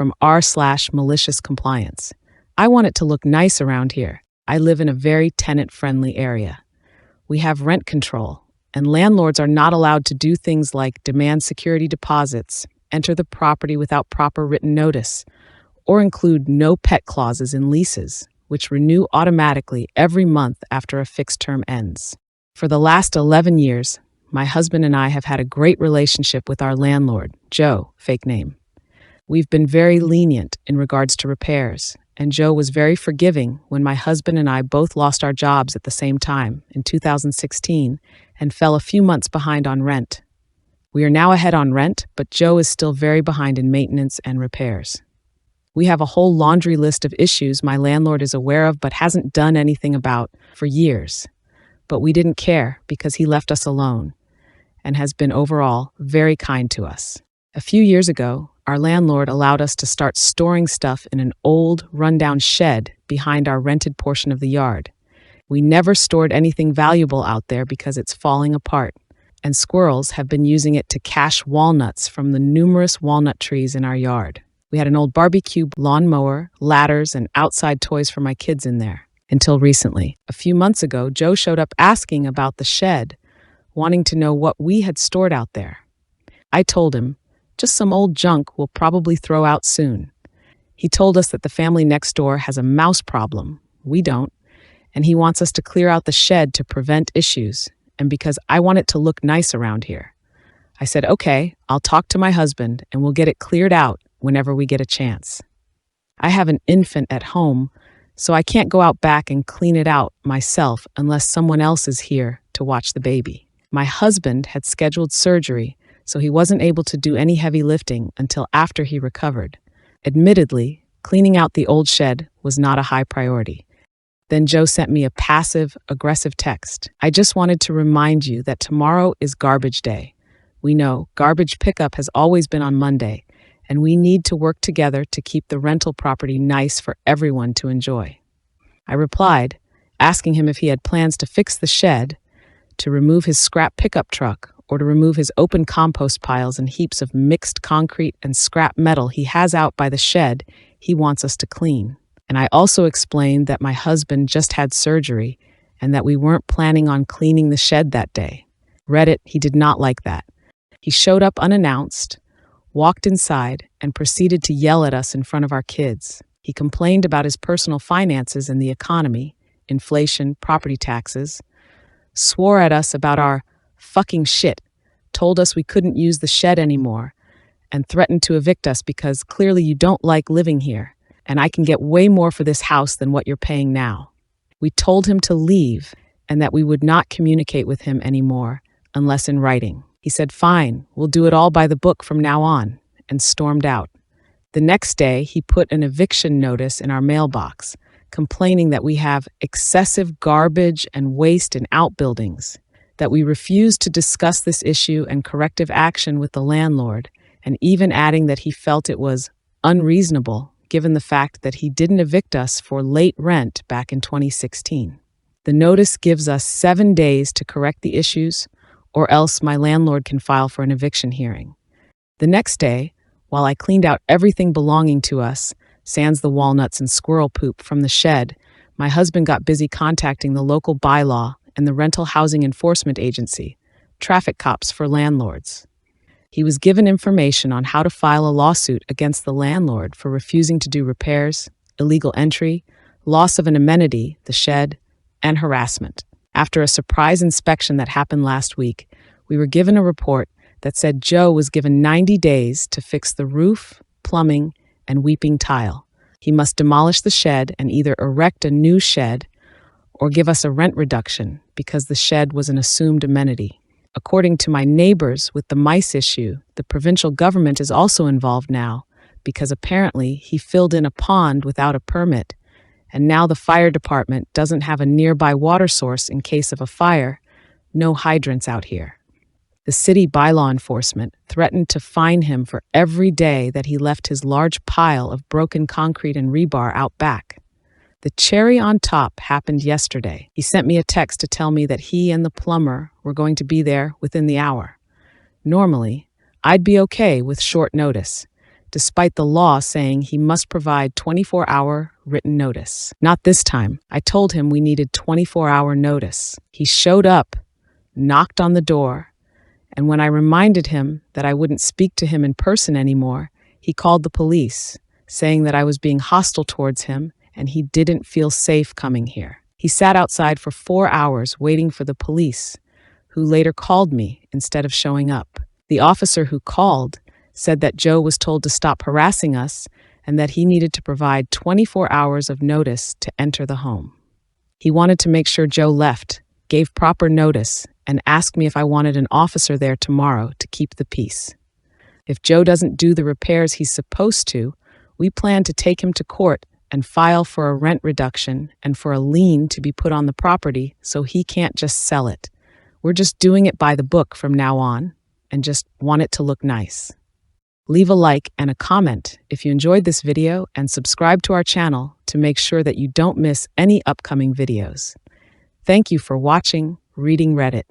from r/maliciouscompliance. I want it to look nice around here. I live in a very tenant-friendly area. We have rent control, and landlords are not allowed to do things like demand security deposits, enter the property without proper written notice, or include no pet clauses in leases, which renew automatically every month after a fixed term ends. For the last 11 years, my husband and I have had a great relationship with our landlord, Joe, fake name. We've been very lenient in regards to repairs, and Joe was very forgiving when my husband and I both lost our jobs at the same time in 2016 and fell a few months behind on rent. We are now ahead on rent, but Joe is still very behind in maintenance and repairs. We have a whole laundry list of issues my landlord is aware of but hasn't done anything about for years. But we didn't care because he left us alone and has been overall very kind to us. A few years ago, our landlord allowed us to start storing stuff in an old, rundown shed behind our rented portion of the yard. We never stored anything valuable out there because it's falling apart, and squirrels have been using it to cache walnuts from the numerous walnut trees in our yard. We had an old barbecue, lawnmower, ladders, and outside toys for my kids in there. Until recently. A few months ago, Joe showed up asking about the shed, wanting to know what we had stored out there. I told him, just some old junk we'll probably throw out soon. He told us that the family next door has a mouse problem. We don't. And he wants us to clear out the shed to prevent issues, and because I want it to look nice around here. I said, okay, I'll talk to my husband and we'll get it cleared out whenever we get a chance. I have an infant at home, so I can't go out back and clean it out myself unless someone else is here to watch the baby. My husband had scheduled surgery, so he wasn't able to do any heavy lifting until after he recovered. Admittedly, cleaning out the old shed was not a high priority. Then Joe sent me a passive-aggressive text. I just wanted to remind you that tomorrow is garbage day. We know garbage pickup has always been on Monday, and we need to work together to keep the rental property nice for everyone to enjoy. I replied, asking him if he had plans to fix the shed, to remove his scrap pickup truck, or to remove his open compost piles and heaps of mixed concrete and scrap metal he has out by the shed he wants us to clean. And I also explained that my husband just had surgery and that we weren't planning on cleaning the shed that day. Reddit, he did not like that. He showed up unannounced, walked inside, and proceeded to yell at us in front of our kids. He complained about his personal finances and the economy, inflation, property taxes, swore at us about our fucking shit, told us we couldn't use the shed anymore, and threatened to evict us because clearly you don't like living here, and I can get way more for this house than what you're paying now. We told him to leave and that we would not communicate with him anymore unless in writing. He said, fine, we'll do it all by the book from now on, and stormed out. The next day, he put an eviction notice in our mailbox, complaining that we have excessive garbage and waste in outbuildings, that we refused to discuss this issue and corrective action with the landlord, and even adding that he felt it was unreasonable given the fact that he didn't evict us for late rent back in 2016. The notice gives us 7 days to correct the issues, or else my landlord can file for an eviction hearing. The next day, while I cleaned out everything belonging to us, sans the walnuts and squirrel poop from the shed, my husband got busy contacting the local bylaw and the Rental Housing Enforcement Agency, traffic cops for landlords. He was given information on how to file a lawsuit against the landlord for refusing to do repairs, illegal entry, loss of an amenity, the shed, and harassment. After a surprise inspection that happened last week, we were given a report that said Joe was given 90 days to fix the roof, plumbing, and weeping tile. He must demolish the shed and either erect a new shed or give us a rent reduction because the shed was an assumed amenity. According to my neighbors with the mice issue, the provincial government is also involved now because apparently he filled in a pond without a permit, and now the fire department doesn't have a nearby water source in case of a fire. No hydrants out here. The city bylaw enforcement threatened to fine him for every day that he left his large pile of broken concrete and rebar out back. The cherry on top happened yesterday. He sent me a text to tell me that he and the plumber were going to be there within the hour. Normally, I'd be okay with short notice, despite the law saying he must provide 24-hour written notice. Not this time. I told him we needed 24-hour notice. He showed up, knocked on the door, and when I reminded him that I wouldn't speak to him in person anymore, he called the police, saying that I was being hostile towards him and he didn't feel safe coming here. He sat outside for 4 hours waiting for the police, who later called me instead of showing up. The officer who called said that Joe was told to stop harassing us and that he needed to provide 24 hours of notice to enter the home. He wanted to make sure Joe left, gave proper notice, and asked me if I wanted an officer there tomorrow to keep the peace. If Joe doesn't do the repairs he's supposed to, we plan to take him to court and file for a rent reduction and for a lien to be put on the property so he can't just sell it. We're just doing it by the book from now on and just want it to look nice. Leave a like and a comment if you enjoyed this video and subscribe to our channel to make sure that you don't miss any upcoming videos. Thank you for watching Reading Reddit.